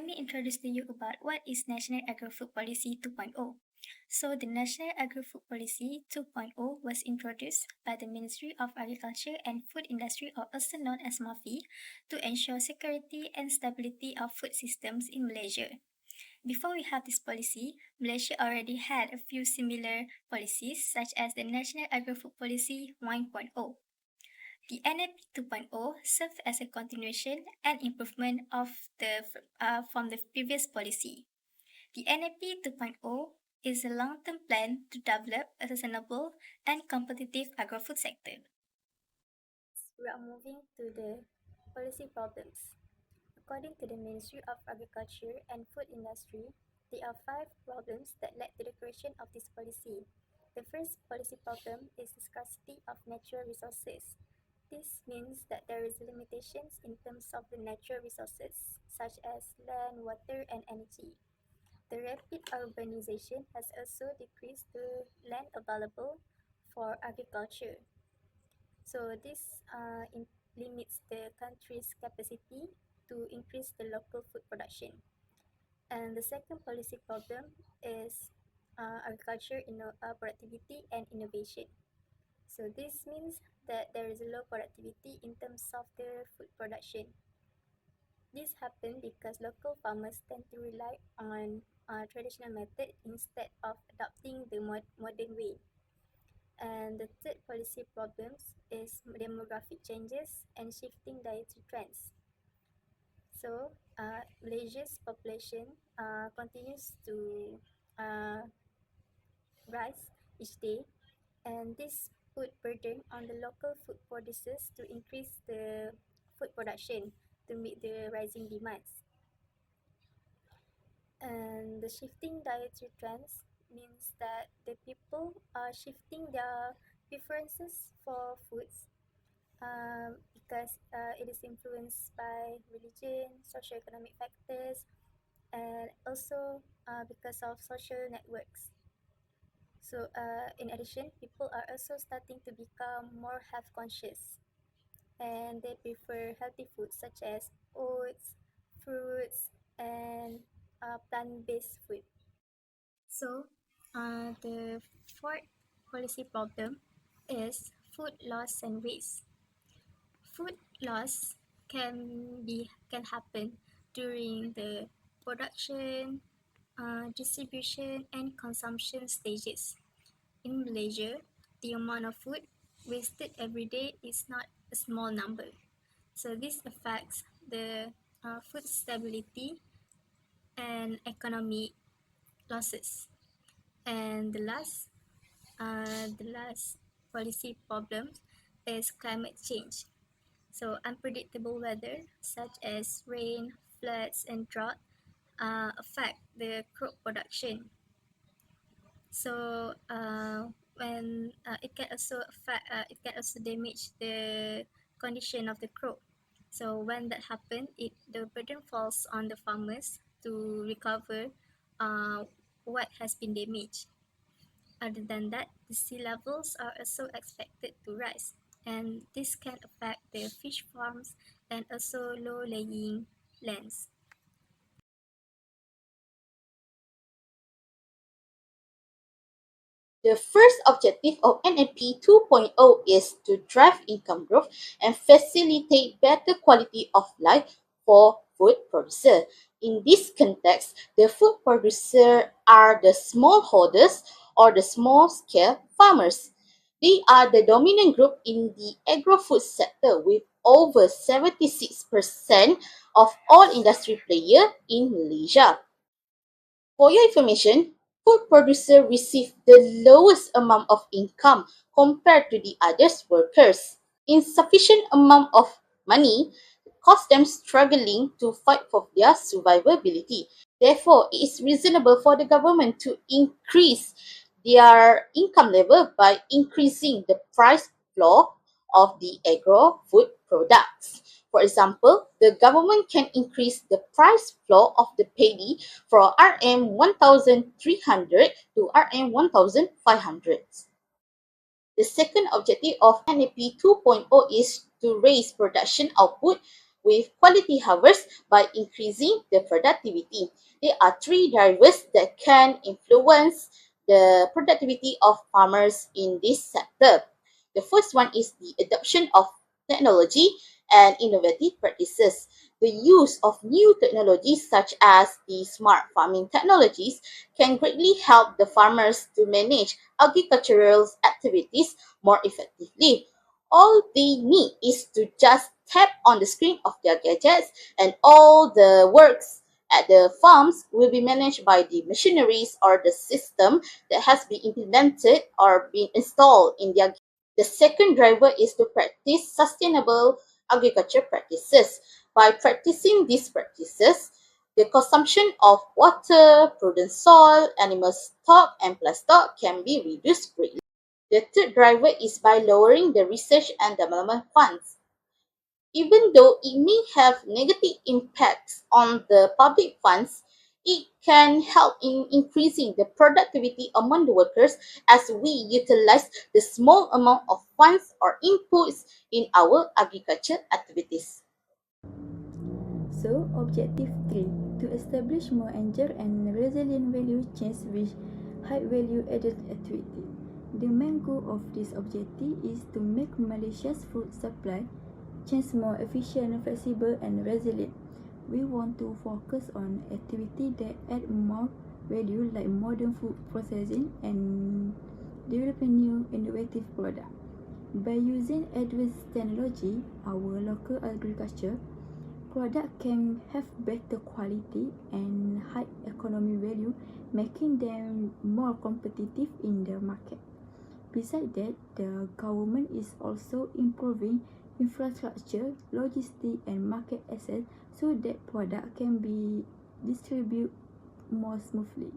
let me introduce to you about what is National Agrofood Policy 2.0. So the National Agrofood Policy 2.0 was introduced by the Ministry of Agriculture and Food Industry, or also known as MAFI, to ensure security and stability of food systems in Malaysia. Before we have this policy, Malaysia already had a few similar policies such as the National Agrofood Policy 1.0. The NAP 2.0 served as a continuation and improvement of from the previous policy. The NAP 2.0 is a long-term plan to develop a sustainable and competitive agro-food sector. We are moving to the policy problems. According to the Ministry of Agriculture and Food Industry, there are 5 problems that led to the creation of this policy. The first policy problem is the scarcity of natural resources. This means that there is limitations in terms of the natural resources, such as land, water, and energy. The rapid urbanization has also decreased the land available for agriculture. So this limits the country's capacity to increase the local food production. And the second policy problem is agriculture productivity and innovation. So this means that there is low productivity in terms of the food production. This happens because local farmers tend to rely on traditional method instead of adopting the modern way. And the third policy problems is demographic changes and shifting dietary trends. So Malaysia's population continues to rise each day, and this put burden on the local food producers to increase the food production to meet the rising demands. And the shifting dietary trends means that the people are shifting their preferences for foods because it is influenced by religion, socioeconomic factors, and also because of social networks. So in addition, people are also starting to become more health conscious, and they prefer healthy foods such as oats, fruits, and plant-based food. So the fourth policy problem is food loss and waste. Food loss can happen during the production, distribution, and consumption stages. In Malaysia, the amount of food wasted every day is not a small number. So this affects the food stability and economic losses. And the last policy problem is climate change. So unpredictable weather such as rain, floods, and drought affect the crop production. So when it can also damage the condition of the crop. So when that happens, the burden falls on the farmers to recover what has been damaged. Other than that, the sea levels are also expected to rise, and this can affect the fish farms and also low-lying lands. The first objective of NAP 2.0 is to drive income growth and facilitate better quality of life for food producers. In this context, the food producers are the smallholders or the small-scale farmers. They are the dominant group in the agro-food sector with over 76% of all industry players in Malaysia. For your information, food producers receive the lowest amount of income compared to the other workers. Insufficient amount of money cause them struggling to fight for their survivability. Therefore, it is reasonable for the government to increase their income level by increasing the price floor of the agro-food products. For example, the government can increase the price floor of the paddy from RM1,300 to RM1,500. The second objective of NAP 2.0 is to raise production output with quality harvest by increasing the productivity. There are three drivers that can influence the productivity of farmers in this sector. The first one is the adoption of technology and innovative practices. The use of new technologies such as the smart farming technologies can greatly help the farmers to manage agricultural activities more effectively. All they need is to just tap on the screen of their gadgets and all the works at the farms will be managed by the machineries or the system that has been implemented or been installed in their. The second driver is to practice sustainable agriculture practices. By practicing these practices, the consumption of water, prudent soil, animal stock, and plant stock can be reduced greatly. The third driver is by lowering the research and development funds. Even though it may have negative impacts on the public funds, it can help in increasing the productivity among the workers as we utilize the small amount of funds or inputs in our agriculture activities. So, Objective 3 to establish more agile and resilient value chains with high value added activity. The main goal of this objective is to make Malaysia's food supply chains more efficient, flexible, and resilient. We want to focus on activities that add more value, like modern food processing and developing new innovative products. By using advanced technology, our local agriculture product can have better quality and high economic value, making them more competitive in the market. Besides that, the government is also improving infrastructure, logistics, and market access so that product can be distributed more smoothly.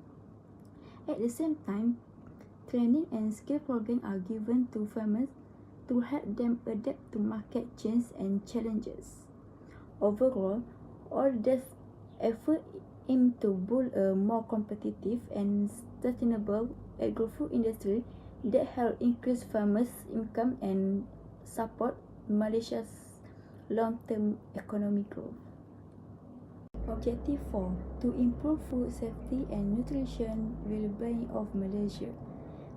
At the same time, training and skill programs are given to farmers to help them adapt to market changes and challenges. Overall, all this effort aim to build a more competitive and sustainable agri-food industry that help increase farmers' income and support Malaysia's long-term economic growth. Objective 4. To improve food safety and nutrition well-being of Malaysia.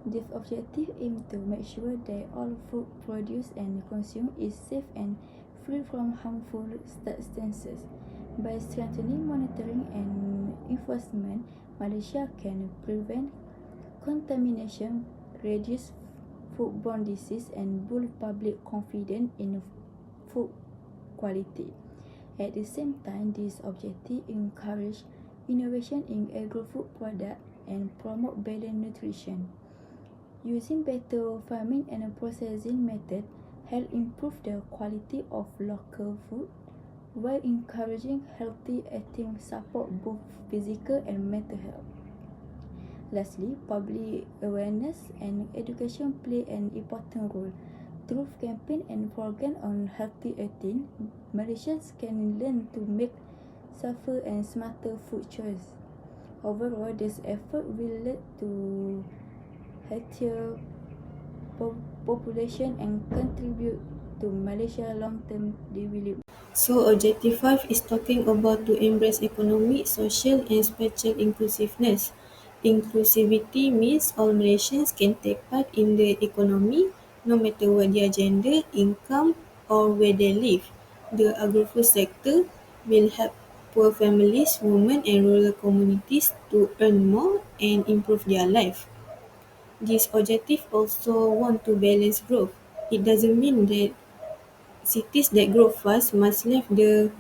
This objective aims to make sure that all food produced and consumed is safe and free from harmful substances. By strengthening monitoring and enforcement, Malaysia can prevent contamination, reduce foodborne disease, and build public confidence in food quality. At the same time, this objective encourages innovation in agri-food products and promote balanced nutrition. Using better farming and processing methods help improve the quality of local food, while encouraging healthy eating support both physical and mental health. Lastly, public awareness and education play an important role. Through campaign and programs on healthy eating, Malaysians can learn to make safer and smarter food choices. Overall, this effort will lead to healthier population and contribute to Malaysia's long-term development. So Objective 5 is talking about to embrace economic, social and spiritual inclusiveness. Inclusivity means all Malaysians can take part in the economy, no matter what their gender, income or where they live. The agri-food sector will help poor families, women and rural communities to earn more and improve their life. This objective also want to balance growth. It doesn't mean that cities that grow fast must leave the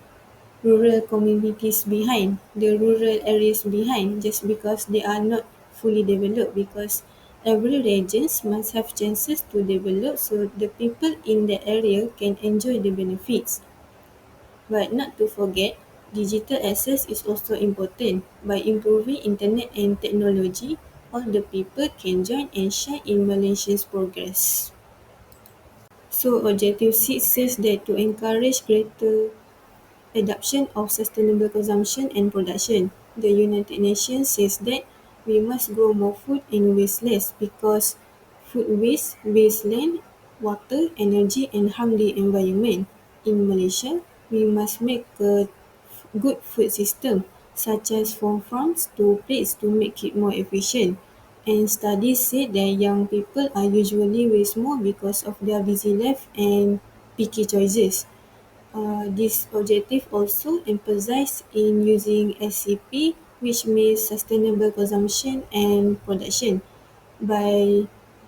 rural communities behind, the rural areas behind, just because they are not fully developed, because every region must have chances to develop so the people in the area can enjoy the benefits. But not to forget, digital access is also important. By improving internet and technology, all the people can join and share in Malaysia's progress. So Objective 6 says that to encourage greater adoption of sustainable consumption and production, the United Nations says that we must grow more food and waste less, because food waste land, water, energy and harm the environment. In Malaysia, We must make a good food system, such as from farms to plates to make it more efficient. And studies say that young people are usually waste more because of their busy life and picky choices. This objective also emphasizes in using SCP, which means sustainable consumption and production, by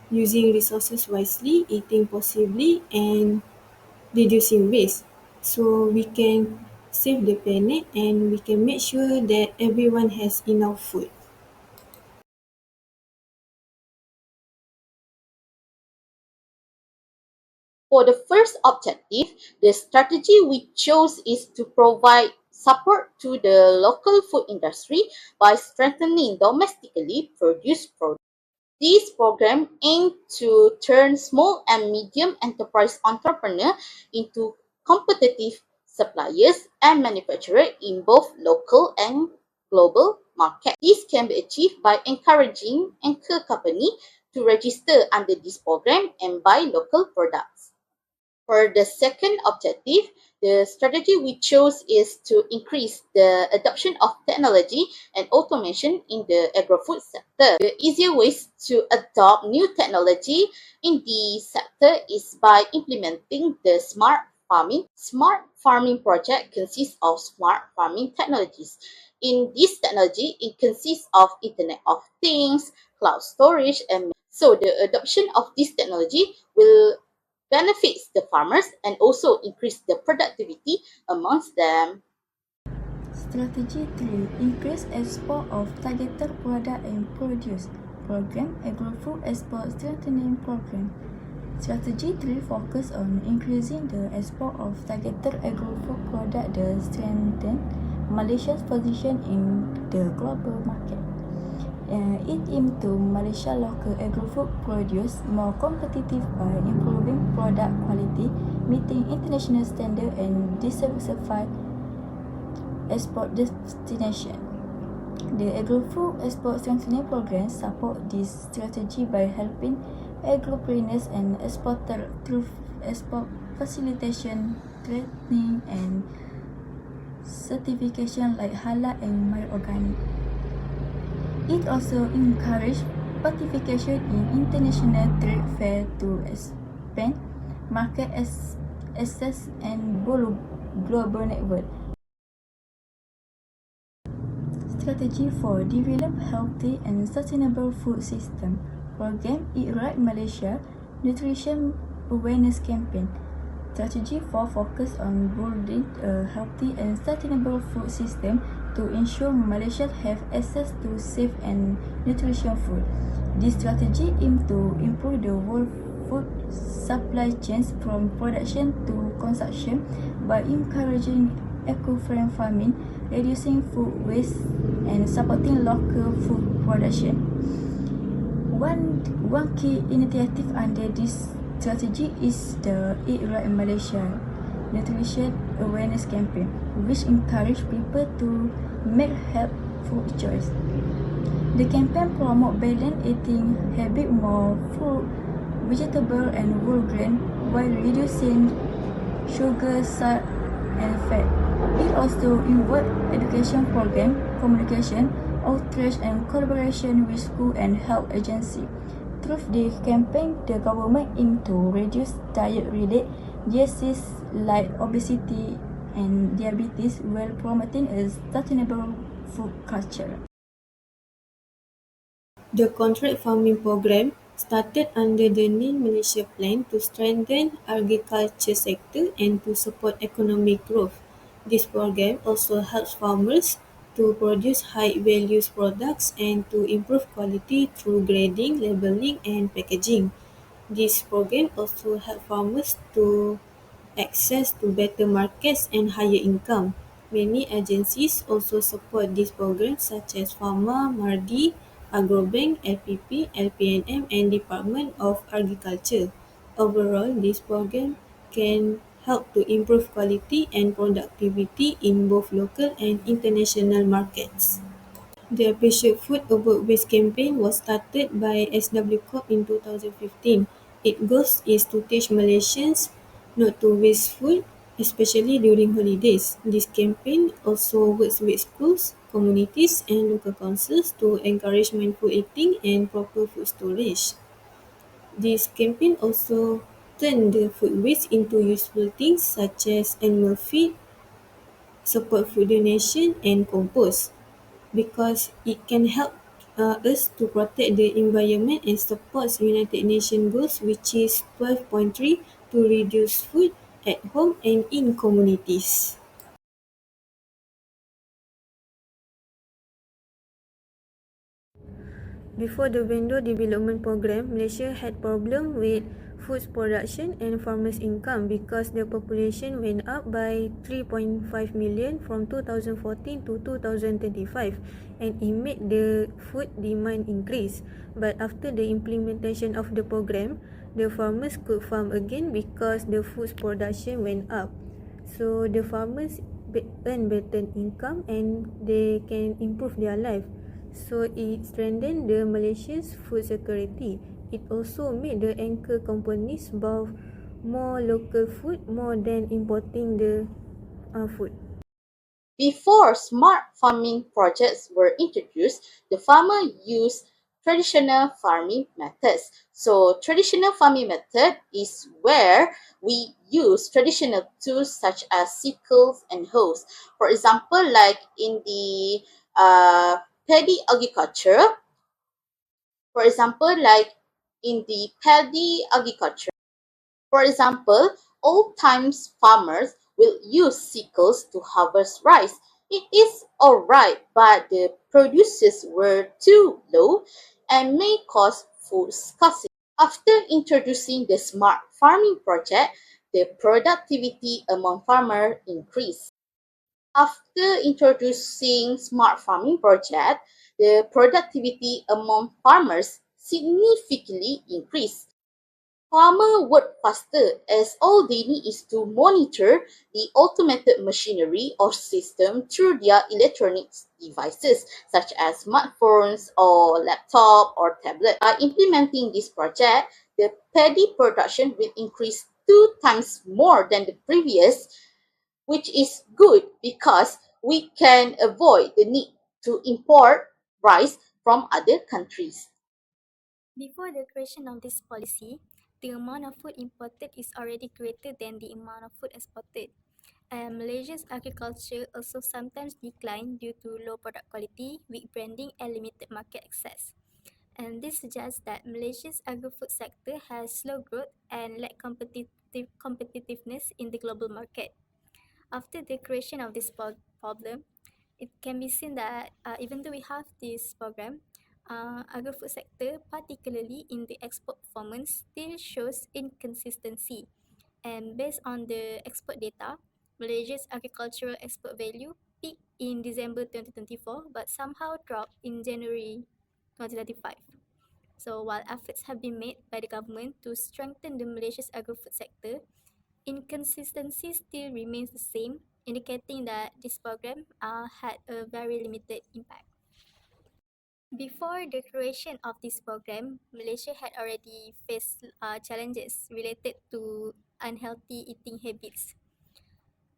using resources wisely, eating possibly, and reducing waste. So we can save the planet and we can make sure that everyone has enough food. For the first objective, the strategy we chose is to provide support to the local food industry by strengthening domestically produced products. This program aimed to turn small and medium enterprise entrepreneurs into competitive suppliers and manufacturers in both local and global markets. This can be achieved by encouraging anchor companies to register under this program and buy local products. For the second objective, the strategy we chose is to increase the adoption of technology and automation in the agro-food sector. The easier ways to adopt new technology in the sector is by implementing the smart farming. Smart farming project consists of smart farming technologies. In this technology, it consists of Internet of Things, cloud storage, and so the adoption of this technology will benefits the farmers and also increase the productivity amongst them. Strategy 3. Increase export of targeted product and produce. Program Agrofood Export Strengthening Program. Strategy 3 focus on increasing the export of targeted agrofood product to strengthen Malaysia's position in the global market. It aims to Malaysia local agrofood produce more competitive by improving product quality, meeting international standards and diversify export destination. The Agrofood Export Strengthening Program support this strategy by helping agropreneurs and exporters through export facilitation, training, and certification like halal and mild organic. It also encourages participation in international trade fair to expand market access and global network. Strategy 4. Develop healthy and sustainable food system. Program Eat Right Malaysia Nutrition Awareness Campaign. Strategy 4 focus on building a healthy and sustainable food system to ensure Malaysia have access to safe and nutritious food. This strategy aims to improve the world food supply chains from production to consumption by encouraging eco-friendly farming, reducing food waste, and supporting local food production. One key initiative under this strategy is the Eat Right in Malaysia Nutrition Awareness Campaign, which encourages people to make healthful choice. The campaign promotes balanced eating habit, more fruit, vegetable, and whole grain, while reducing sugar, salt, and fat. It also involves education program, communication, outreach, and collaboration with school and health agency. Through the campaign, the government aims to reduce diet-related diseases like obesity and diabetes while promoting a sustainable food culture. The contract farming program started under the Nin Malaysia Plan to strengthen agriculture sector and to support economic growth. This program also helps farmers to produce high-value products and to improve quality through grading, labeling, and packaging. This program also helps farmers to access to better markets and higher income. Many agencies also support this program such as Pharma, MOHD, Agrobank, LPP, LPNM, and Department of Agriculture. Overall, this program can help to improve quality and productivity in both local and international markets. The Appreciate Food Over Waste campaign was started by SW Corp in 2015. Its goal is to teach Malaysians not to waste food especially during holidays. This campaign also works with schools, communities, and local councils to encourage mindful eating and proper food storage. This campaign also turned the food waste into useful things such as animal feed, support food donation, and compost, because it can help us to protect the environment and supports United Nations goals, which is 12.3, to reduce food at home and in communities. Before the Vendor Development Program, Malaysia had problem with food production and farmers' income because the population went up by 3.5 million from 2014 to 2025, and it made the food demand increase. But after the implementation of the program, the farmers could farm again because the food production went up. So the farmers earn better income and they can improve their life. So it strengthened the Malaysia's food security. It also made the anchor companies buy more local food more than importing the food. Before smart farming projects were introduced, the farmer used traditional farming methods. So traditional farming method is where we use traditional tools such as sickles and hoes. For example, like in the paddy agriculture, for example, like in the paddy agriculture, for example, old times farmers will use sickles to harvest rice. It is alright, but the produces were too low and may cause food scarcity. After introducing the smart farming project, the productivity among farmers increased. After introducing smart farming project, the productivity among farmers significantly increased. Farmers work faster as all they need is to monitor the automated machinery or system through their electronic devices such as smartphones or laptop or tablet. By implementing this project, the paddy production will increase 2 times more than the previous, which is good because we can avoid the need to import rice from other countries. Before the creation of this policy, the amount of food imported is already greater than the amount of food exported. And Malaysia's agriculture also sometimes decline due to low product quality, weak branding, and limited market access. And this suggests that Malaysia's agri-food sector has slow growth and lack competitiveness in the global market. After the creation of this problem, it can be seen that even though we have this program, agri-food sector, particularly in the export performance, still shows inconsistency. And based on the export data, Malaysia's agricultural export value peaked in December 2024 but somehow dropped in January 2025. So while efforts have been made by the government to strengthen the Malaysia's agri-food sector, inconsistency still remains the same, indicating that this program had a very limited impact. Before the creation of this program, Malaysia had already faced challenges related to unhealthy eating habits.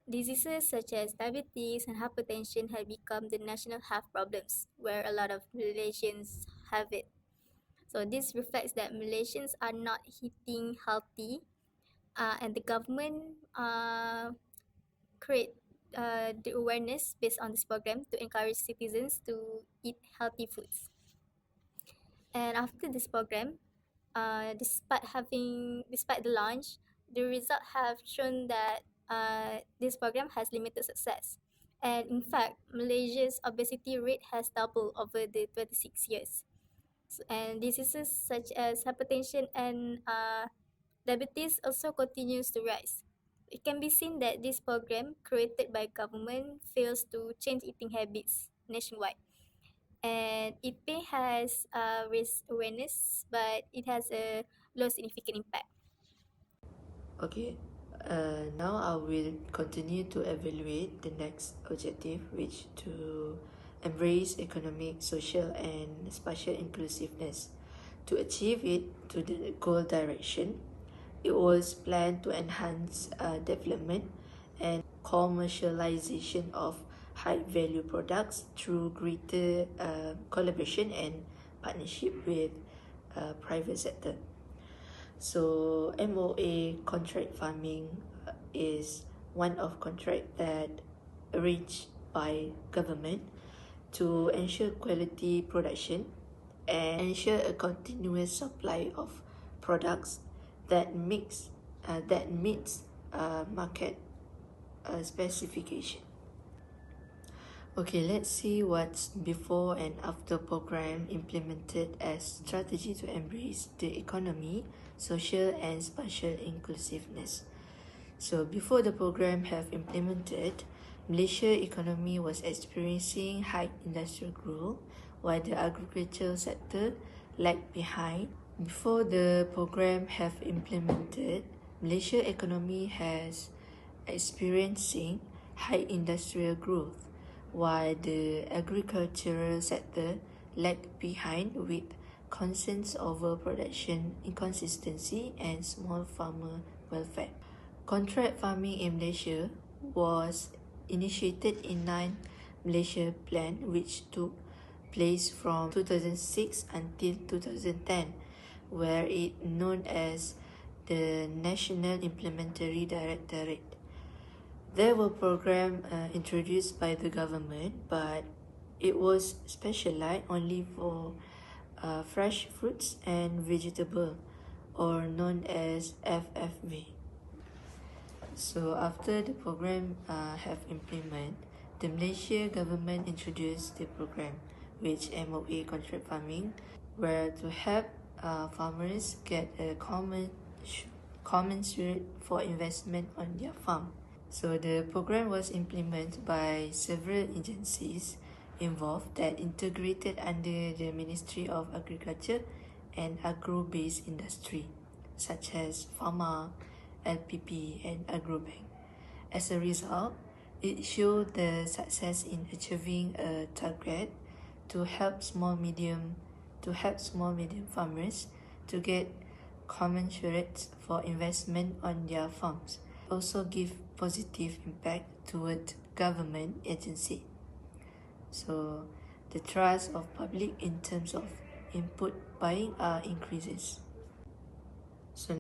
Diseases such as diabetes and hypertension have become the national health problems, where a lot of Malaysians have it. So this reflects that Malaysians are not eating healthy, and the government create the awareness based on this program to encourage citizens to eat healthy foods. And after this program, despite the launch, the results have shown that this program has limited success. And in fact, Malaysia's obesity rate has doubled over the 26 years. And diseases such as hypertension and diabetes also continues to rise. It can be seen that this program created by government fails to change eating habits nationwide. And it may has raised awareness, but it has a low significant impact. Okay, now I will continue to evaluate the next objective, which to embrace economic, social, and spatial inclusiveness. To achieve it to the goal direction, it was planned to enhance development commercialization of high-value products through greater collaboration and partnership with private sector. So MOA contract farming is one of contract that arranged by government to ensure quality production and ensure a continuous supply of products that meets market specification. Okay, let's see what's before and after program implemented as strategy to embrace the economy, social and spatial inclusiveness. So before the program have implemented, Malaysia economy was experiencing high industrial growth while the agricultural sector lagged behind. Before the program have implemented, Malaysia economy has experiencing high industrial growth while the agricultural sector lagged behind with concerns over production inconsistency and small farmer welfare. Contract farming in Malaysia was initiated in 9 Malaysia Plan, which took place from 2006 until 2010, where it known as the National Implementary Directorate. There were programs introduced by the government, but it was specialized only for fresh fruits and vegetable, or known as FFV. So after the program have implemented, the Malaysia government introduced the program, which MOA contract farming, where to help farmers get a commensurate for investment on their farm. So the program was implemented by several agencies involved that integrated under the Ministry of Agriculture and Agro-based Industry, such as Pharma, LPP and Agrobank. As a result, it showed the success in achieving a target to help small medium farmers to get commensurate for investment on their farms. Also give positive impact toward government agency. So the trust of public in terms of input buying increases. So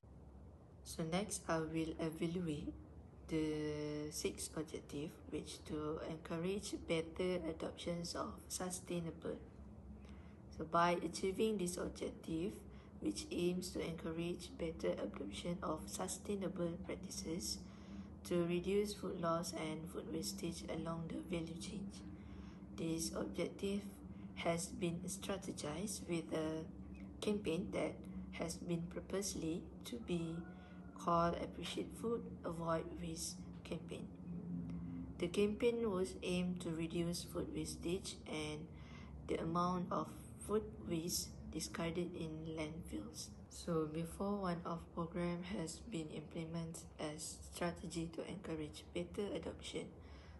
next I will evaluate the 6th objective, which to encourage better adoptions of sustainable. So by achieving this objective, which aims to encourage better adoption of sustainable practices to reduce food loss and food wastage along the value chain. This objective has been strategized with a campaign that has been purposely to be called Appreciate Food, Avoid Waste campaign. The campaign was aimed to reduce food wastage and the amount of food waste discarded in landfills. So before one-off program has been implemented as strategy to encourage better adoption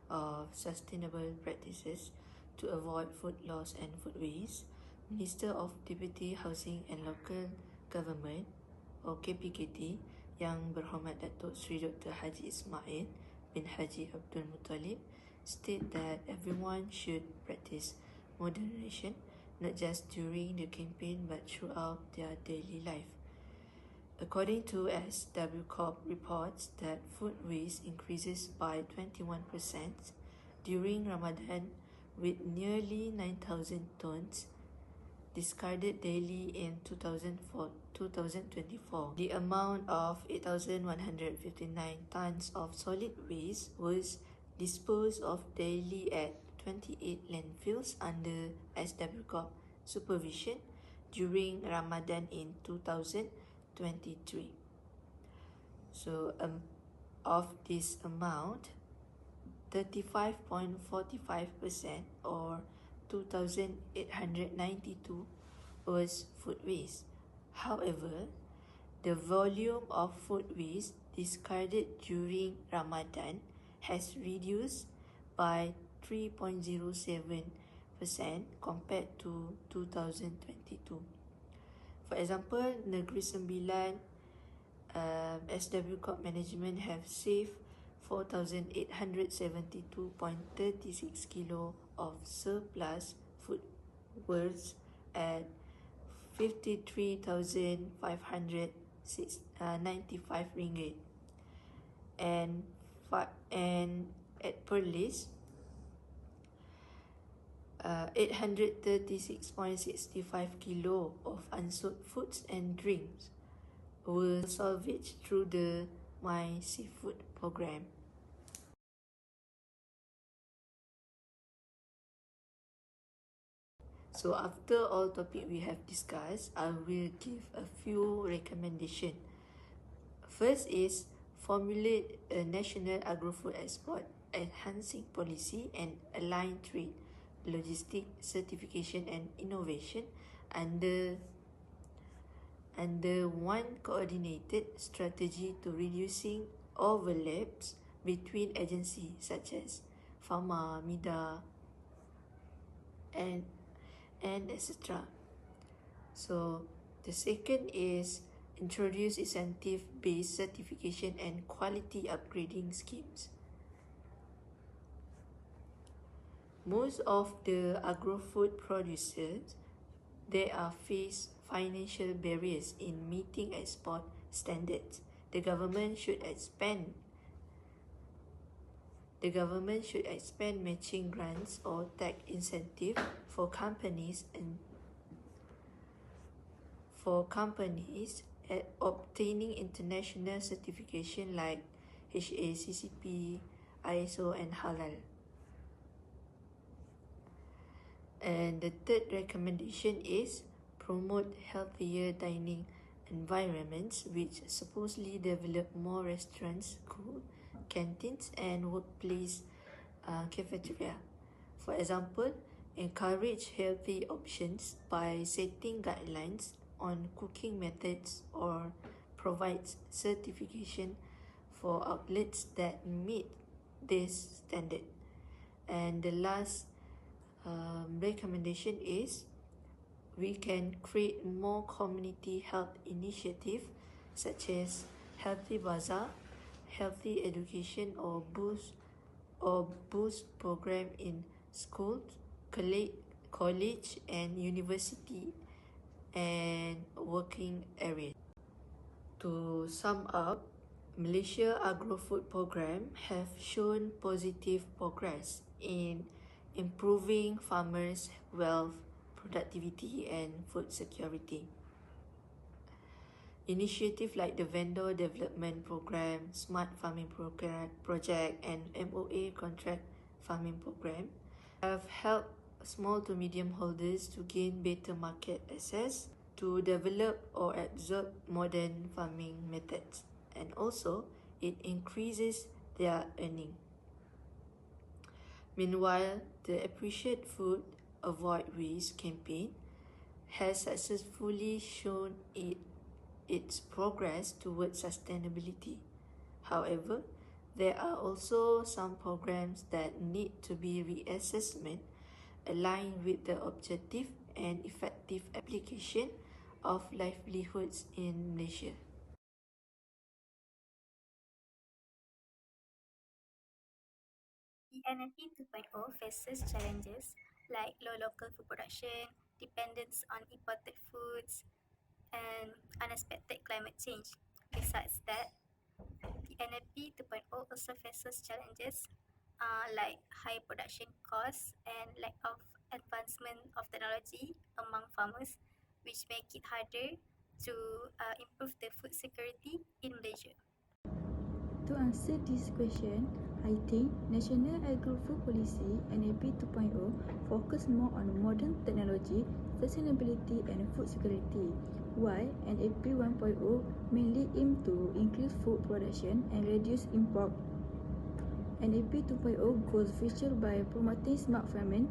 of sustainable practices to avoid food loss and food waste, Minister of Deputy Housing and Local Government or KPKT Yang Berhormat Datuk Seri Dr. Haji Ismail bin Haji Abdul Muttalib state that everyone should practice moderation not just during the campaign but throughout their daily life. According to SW Corp reports that food waste increases by 21% during Ramadan with nearly 9,000 tons discarded daily in 2024. The amount of 8,159 tons of solid waste was disposed of daily at 28 landfills under SW Corp supervision during Ramadan in 2023. So of this amount, 35.45% or 2,892 was food waste. However, the volume of food waste discarded during Ramadan has reduced by 3.07% compared to 2022. For example, Negeri Sembilan SW Corp Management have saved 4,872.36 kilo of surplus food worth at 53,595 ringgit, and at Perlis 836.65 kilo of unsold foods and drinks were salvaged through the My Seafood program. So after all topic we have discussed, I will give a few recommendations. First is formulate a national agro-food export enhancing policy and align trade, logistic, certification and innovation under one coordinated strategy to reducing overlaps between agencies such as Pharma, MIDA, and etc. So the second is introduce incentive-based certification and quality upgrading schemes. Most of the agro-food producers, they are face financial barriers in meeting export standards. The government should expand matching grants or tax incentive for companies at obtaining international certification like HACCP, ISO and Halal. And the third recommendation is promote healthier dining environments, which supposedly develop more restaurants, schools, canteens and workplace cafeteria. For example, encourage healthy options by setting guidelines on cooking methods or provides certification for outlets that meet this standard. And the last recommendation is we can create more community health initiative such as healthy bazaar, healthy education or boost program in schools, college and university and working areas. To sum up, Malaysia Agro-Food Program have shown positive progress in improving farmers' wealth, productivity and food security. Initiatives like the Vendor Development Program, Smart Farming Project and MOA Contract Farming Program have helped small to medium holders to gain better market access, to develop or absorb modern farming methods, and also it increases their earning. Meanwhile, the Appreciate Food, Avoid Waste campaign has successfully shown its progress towards sustainability. However, there are also some programs that need to be reassessment aligned with the objective and effective application of livelihoods in Malaysia. The NFP 2.0 faces challenges like low local food production, dependence on imported foods, and unexpected climate change. Besides that, the NFP 2.0 also faces challenges like high production costs and lack of advancement of technology among farmers, which make it harder to improve the food security in Malaysia. To answer this question, I think National Agrofood Policy NAP 2.0 focus more on modern technology, sustainability and food security, while NAP 1.0 mainly aim to increase food production and reduce import. NAP 2.0 goes future by promoting smart farming,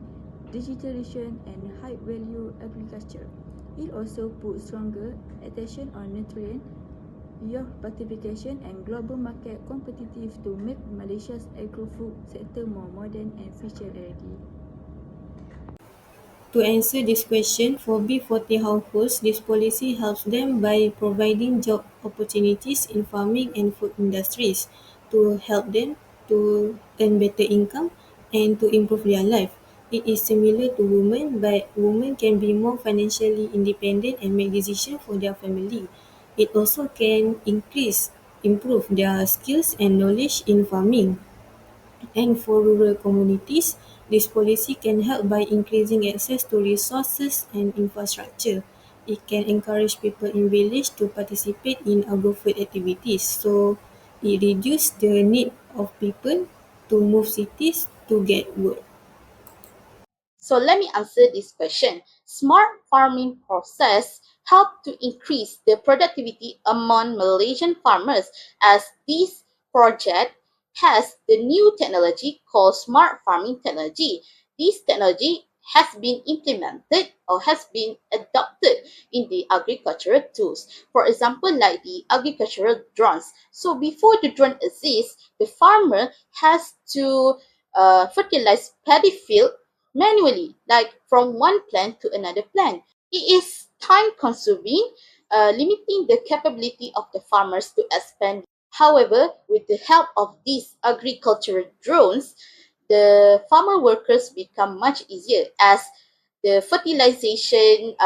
digitalization and high-value agriculture. It also puts stronger attention on nutrient youth participation and global market competitive to make Malaysia's agro-food sector more modern and future-ready. To answer this question, for B40 households, this policy helps them by providing job opportunities in farming and food industries, to help them to earn better income and to improve their life. It is similar to women, but women can be more financially independent and make decisions for their family. It also can improve their skills and knowledge in farming. And for rural communities, this policy can help by increasing access to resources and infrastructure. It can encourage people in village to participate in agro-food activities. So it reduces the need of people to move cities to get work. So let me answer this question. Smart farming process help to increase the productivity among Malaysian farmers as this project has the new technology called smart farming technology. This technology has been implemented or has been adopted in the agricultural tools. For example, like the agricultural drones. So before the drone exists, the farmer has to fertilize paddy field manually, like from one plant to another plant. It is time consuming, limiting the capability of the farmers to expand. However, with the help of these agricultural drones, the farmer workers become much easier as the fertilization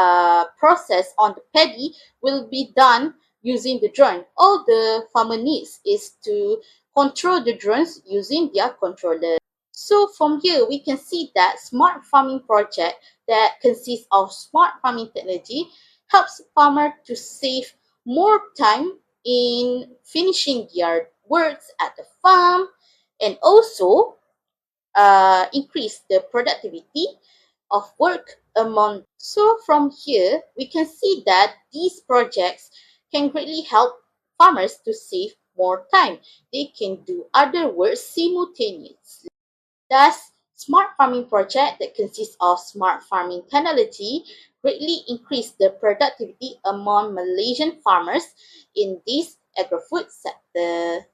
process on the paddy will be done using the drone. All the farmer needs is to control the drones using their controller. So from here, we can see that smart farming project that consists of smart farming technology helps farmer to save more time in finishing their works at the farm and also increase the productivity of work among. So from here, we can see that these projects can greatly help farmers to save more time. They can do other work simultaneously. Thus, smart farming project that consists of smart farming technology greatly increase the productivity among Malaysian farmers in this agri-food sector.